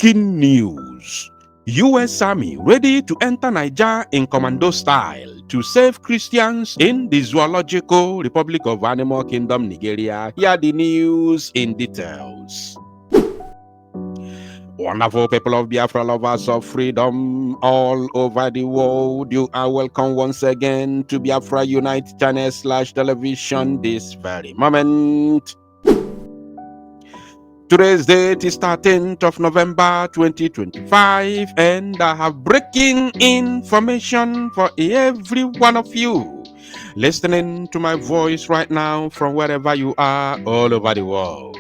Breaking news. U.S. Army ready to enter Naija in Commando Stile to save Christians in the Zoological Republic of Animal Kingdom, Nigeria. Hear the news in details. Wonderful people of Biafra, lovers of freedom all over the world, you are welcome once again to Biafra Unite channel /television this very moment. Today's date is 13th of November 2025, and I have breaking information for every one of you listening to my voice right now from wherever you are all over the world.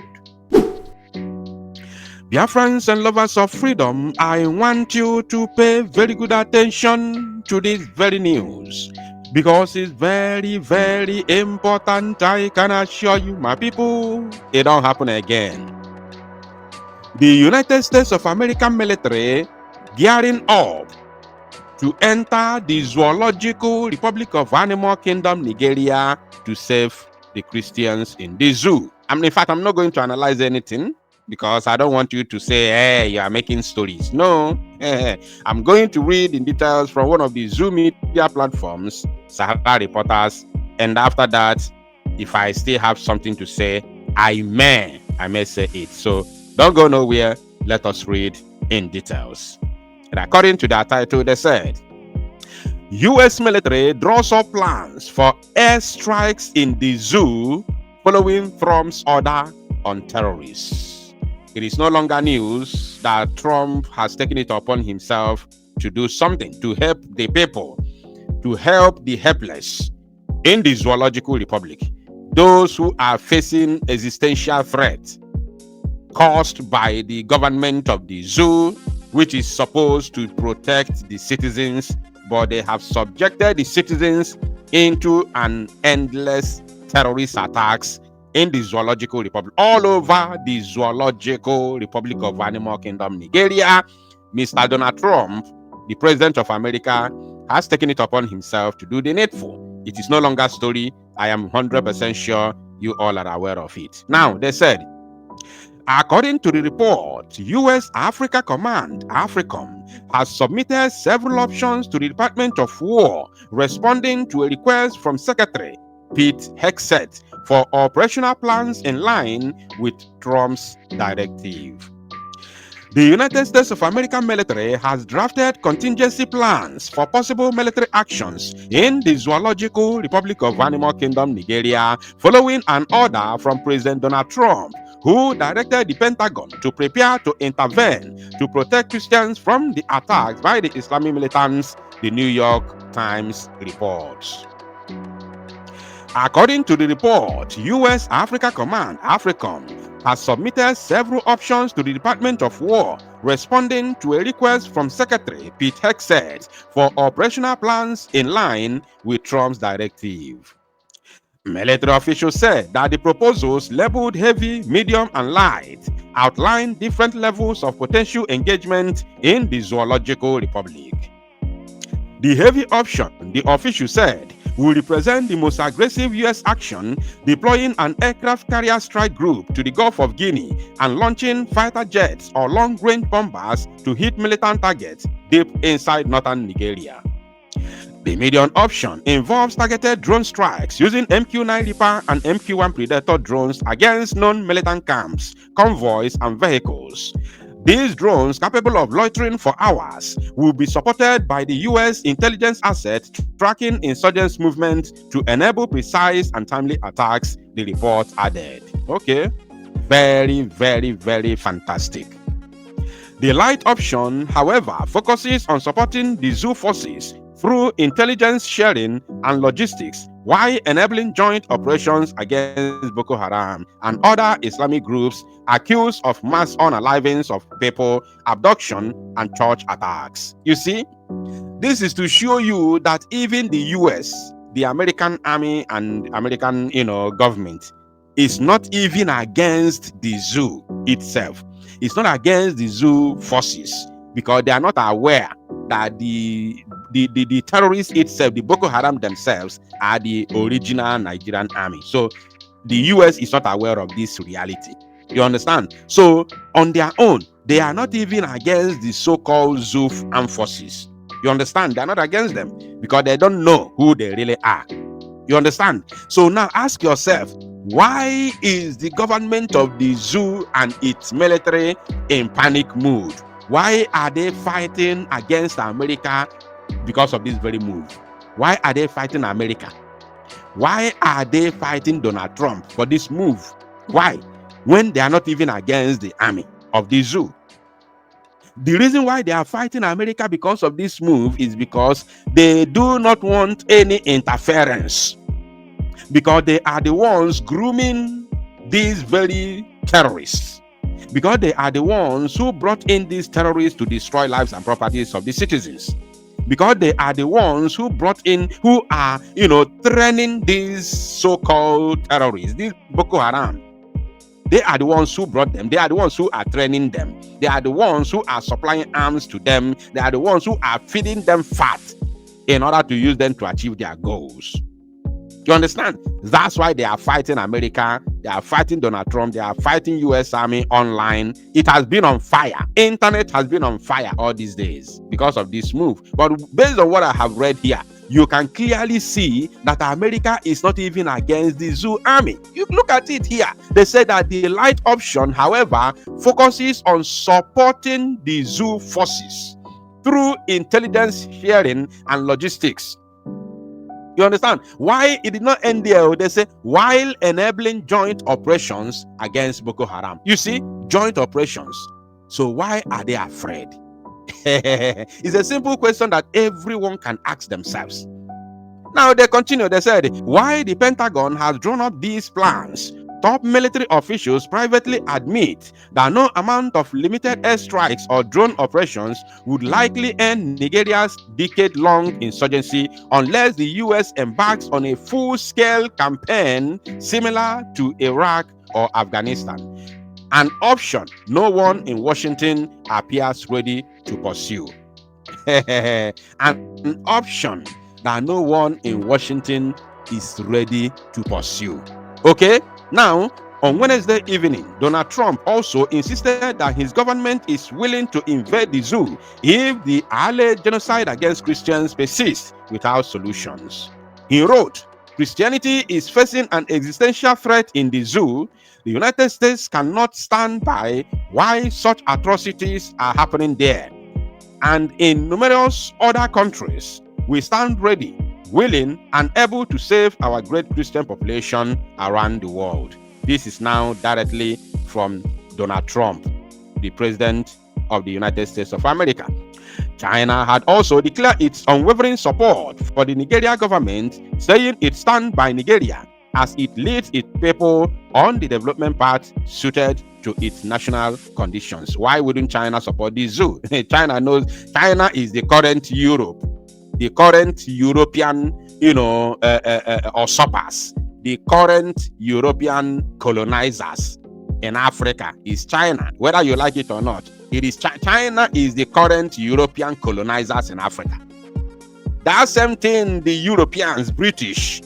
Biafrans and lovers of freedom, I want you to pay very good attention to this very news because it's very, very important. I can assure you, my people, it don't happen again. The United States of America military gearing up to enter the Zoological Republic of Animal Kingdom, Nigeria, to save the Christians in the zoo. In fact, I'm not going to analyze anything because I don't want you to say, hey, you are making stories. No, I'm going to read in details from one of the zoo media platforms, Sahara Reporters, and after that, if I still have something to say, I may say it. So don't go nowhere. Let us read in details. And according to their title, they said, U.S. military draws up plans for airstrikes in the zoo following Trump's order on terrorists. It is no longer news that Trump has taken it upon himself to do something to help the people, to help the helpless in the Zoological Republic, those who are facing existential threat caused by the government of the zoo, which is supposed to protect the citizens, but they have subjected the citizens into an endless terrorist attacks in the Zoological Republic, all over the Zoological Republic of Animal Kingdom, Nigeria. Mr. Donald Trump, the President of America, has taken it upon himself to do the needful. It is no longer a story. I am 100% sure you all are aware of it. Now, they said, according to the report, U.S. Africa Command, AFRICOM, has submitted several options to the Department of War, responding to a request from Secretary Pete Hegseth for operational plans in line with Trump's directive. The United States of America military has drafted contingency plans for possible military actions in the Zoological Republic of Animal Kingdom, Nigeria, following an order from President Donald Trump, who directed the Pentagon to prepare to intervene to protect Christians from the attacks by the Islamic militants, the New York Times reports. According to the report, U.S. Africa Command, AFRICOM, has submitted several options to the Department of War, responding to a request from Secretary Pete Hegseth for operational plans in line with Trump's directive. Military officials said that the proposals labeled heavy, medium, and light outline different levels of potential engagement in the Zoological Republic. The heavy option, the official said, will represent the most aggressive U.S. action, deploying an aircraft carrier strike group to the Gulf of Guinea and launching fighter jets or long-range bombers to hit militant targets deep inside northern Nigeria. The medium option involves targeted drone strikes using MQ-9 Reaper and MQ-1 Predator drones against known militant camps, convoys, and vehicles. These drones, capable of loitering for hours, will be supported by the U.S. intelligence asset tracking insurgents' movement to enable precise and timely attacks, the report added. Okay, very, very, very fantastic. The light option, however, focuses on supporting the zoo forces through intelligence sharing and logistics, while enabling joint operations against Boko Haram and other Islamic groups accused of mass unalivings of people, abduction, and church attacks. You see, this is to show you that even the US, the American army and American, government is not even against the zoo itself. It's not against the zoo forces because they are not aware that the terrorists itself, the Boko Haram themselves, are the original Nigerian army. So the US is not aware of this reality. You understand? So on their own, They are not even against the so-called ZUF armed forces. You understand? They are not against them because they don't know who they really are. You understand? So now ask yourself, why is the government of the zoo and its military in panic mood? Why are they fighting against America because of this very move? Why are they fighting America? Why are they fighting Donald Trump for this move? Why? When they are not even against the army of the zoo. The reason why they are fighting America because of this move is because they do not want any interference. Because they are the ones grooming these very terrorists. Because they are the ones who brought in these terrorists to destroy lives and properties of the citizens. Because they are the ones who brought in, who are, training these so-called terrorists, these Boko Haram. They are the ones who brought them. They are the ones who are training them. They are the ones who are supplying arms to them. They are the ones who are feeding them fat in order to use them to achieve their goals. You understand? That's why they are fighting America. They are fighting Donald Trump. They are fighting U.S. Army online. It has been on fire. Internet has been on fire all these days because of this move. But based on what I have read here, you can clearly see that America is not even against the zoo army. You look at it here. They say that the light option, however, focuses on supporting the zoo forces through intelligence sharing and logistics. You understand? Why it did not end there? They say, while enabling joint operations against Boko Haram. You see, joint operations. So why are they afraid? It's a simple question that everyone can ask themselves. Now they continue. They said, why the Pentagon has drawn up these plans. Top military officials privately admit that no amount of limited airstrikes or drone operations would likely end Nigeria's decade-long insurgency unless the U.S. embarks on a full-scale campaign similar to Iraq or Afghanistan. An option no one in Washington appears ready to pursue. An option that no one in Washington is ready to pursue. Okay? Now, on Wednesday evening, Donald Trump also insisted that his government is willing to invade the zoo if the alleged genocide against Christians persists without solutions. He wrote, Christianity is facing an existential threat in the zoo. The United States cannot stand by while such atrocities are happening there. And in numerous other countries, we stand ready, willing, and able to save our great Christian population around the world. This is now directly from Donald Trump, the President of the United States of America. China had also declared its unwavering support for the Nigeria government, saying it stands by Nigeria as it leads its people on the development path suited to its national conditions. Why wouldn't China support the zoo? China knows China is the current Europe, the current European, usurpers, the current European colonizers in Africa is China. Whether you like it or not, it is China is the current European colonizers in Africa. That same thing the Europeans, British,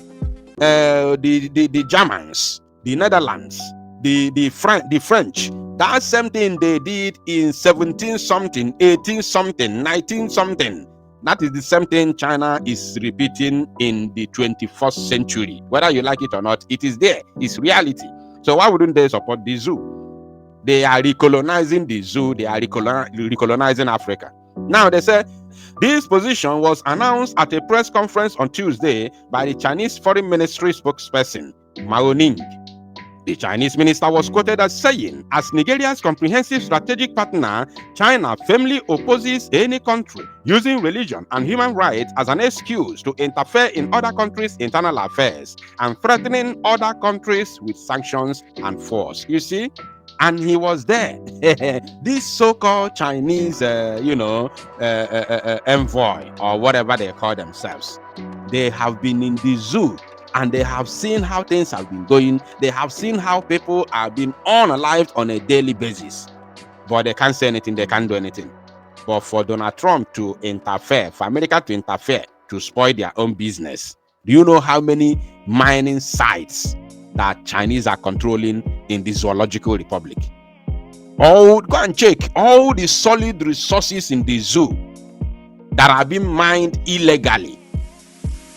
the Germans, the Netherlands, the French, that same thing they did in 17 something, 18 something, 19 something. That is the same thing China is repeating in the 21st century. Whether you like it or not, it is there. It's reality. So why wouldn't they support the zoo? They are recolonizing the zoo. They are recolonizing Africa. Now they say this position was announced at a press conference on Tuesday by the Chinese Foreign Ministry spokesperson, Mao Ning. The Chinese minister was quoted as saying, as Nigeria's comprehensive strategic partner, China firmly opposes any country using religion and human rights as an excuse to interfere in other countries' internal affairs and threatening other countries with sanctions and force. You see? And he was there. This so-called Chinese, envoy or whatever they call themselves, they have been in the zoo. And they have seen how things have been going. They have seen how people are being unalived on a daily basis. But they can't say anything. They can't do anything. But for Donald Trump to interfere, for America to interfere, to spoil their own business. Do you know how many mining sites that Chinese are controlling in the Zoological Republic? Go and check all the solid resources in the zoo that are being mined illegally.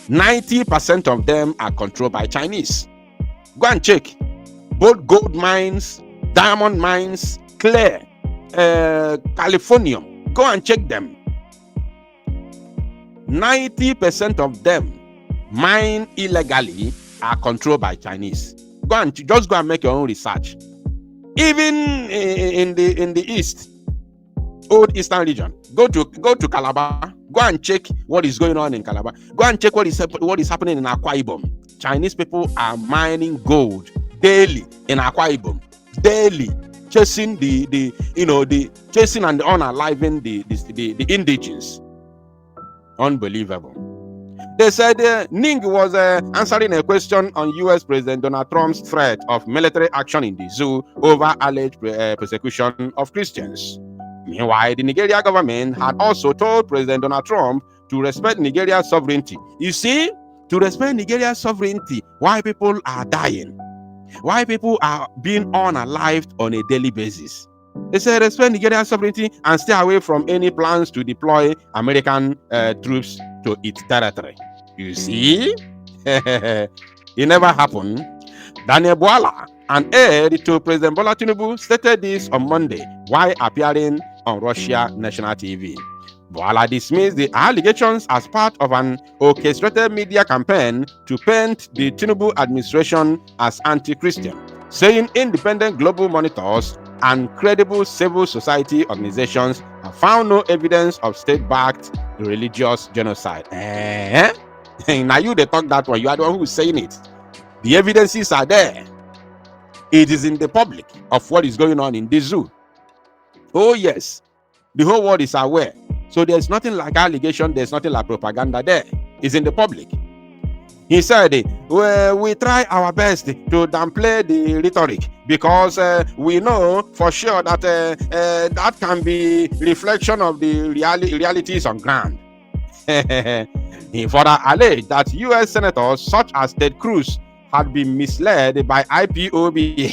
90% of them are controlled by Chinese. Go and check both gold mines, diamond mines, clear, Californium. Go and check them. 90% of them mined illegally are controlled by Chinese. Go and make your own research. Even in the east, old eastern region, go to Calabar. Go and check what is going on in Calabar. Go and check what is happening in Akwa Ibom. Chinese people are mining gold daily in Akwa Ibom, daily, chasing chasing and unaliving the indigenous. Unbelievable. They said Ning was answering a question on U.S. President Donald Trump's threat of military action in the zoo over alleged persecution of Christians. Meanwhile, the Nigeria government had also told President Donald Trump to respect Nigeria's sovereignty. You see, to respect Nigeria's sovereignty, why people are dying, why people are being unalived on a daily basis. They say respect Nigeria's sovereignty and stay away from any plans to deploy American troops to its territory. You see, it never happened. Daniel Bwala, an aide to President Bola Tinubu, stated this on Monday while appearing on Russia national TV. Bwala dismissed the allegations as part of an orchestrated media campaign to paint the Tinubu administration as anti-Christian, saying independent global monitors and credible civil society organizations have found no evidence of state-backed religious genocide. Now you they talk that one, you are the one who is saying it. The evidences are there. It is in the public of what is going on in the zoo. Oh yes, the whole world is aware. So there's nothing like allegation, there's nothing like propaganda there. It's in the public. He said, we try our best to downplay the rhetoric because we know for sure that that can be reflection of the realities on ground. He further alleged that U.S. senators such as Ted Cruz had been misled by IPOB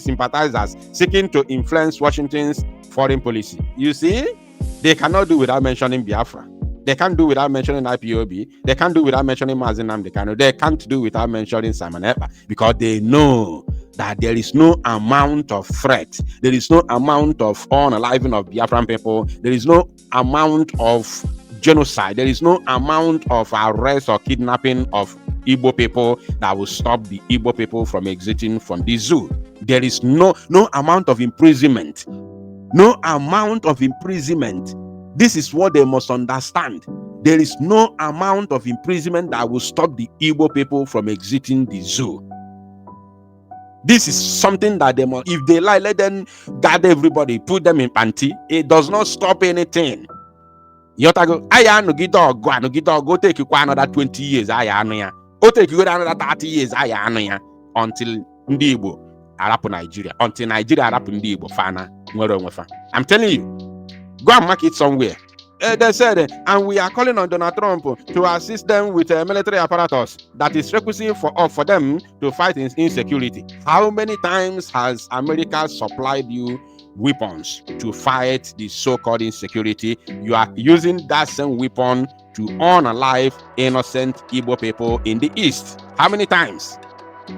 sympathizers seeking to influence Washington's foreign policy. You see, they cannot do without mentioning Biafra. They can't do without mentioning IPOB. They can't do without mentioning Mazi Nnamdi Kanu. They can't do without mentioning Simon Ekpa because they know that there is no amount of threat. There is no amount of unaliving of Biafran people. There is no amount of genocide. There is no amount of arrest or kidnapping of Igbo people that will stop the Igbo people from exiting from the zoo. There is no amount of imprisonment. No amount of imprisonment. This is what they must understand. There is no amount of imprisonment that will stop the Igbo people from exiting the zoo. This is something that they must, if they lie, let them guard everybody, put them in panty. It does not stop anything. Yotago, aya no dog, go take you another 20 years, aya no ya. Go take you another 30 years, aya no ya. Until ndị Igbo arapu Nigeria. Until Nigeria arapu ndị Igbo fana. I'm telling you, go and mark it somewhere. They said, and we are calling on Donald Trump to assist them with a military apparatus that is requisite for them to fight insecurity. How many times has America supplied you weapons to fight the so-called insecurity? You are using that same weapon to unalive innocent Igbo people in the East. How many times?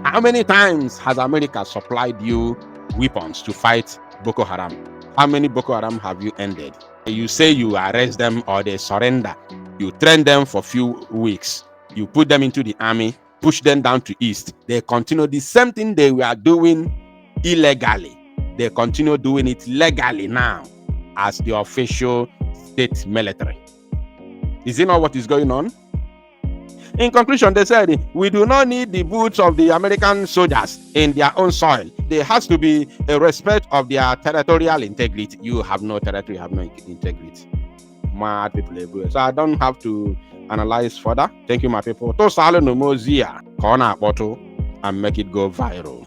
How many times has America supplied you weapons to fight Boko Haram? How many Boko Haram have you ended? You say you arrest them or they surrender. You train them for a few weeks. You put them into the army, push them down to East. They continue the same thing they were doing illegally. They continue doing it legally now as the official state military. Is it not what is going on? In conclusion, they said, we do not need the boots of the American soldiers in their own soil. There has to be a respect of their territorial integrity. You have no territory, you have no integrity. Mad people everywhere. So I don't have to analyze further. Thank you, my people. To salo no mozia, corner bottle, and make it go viral.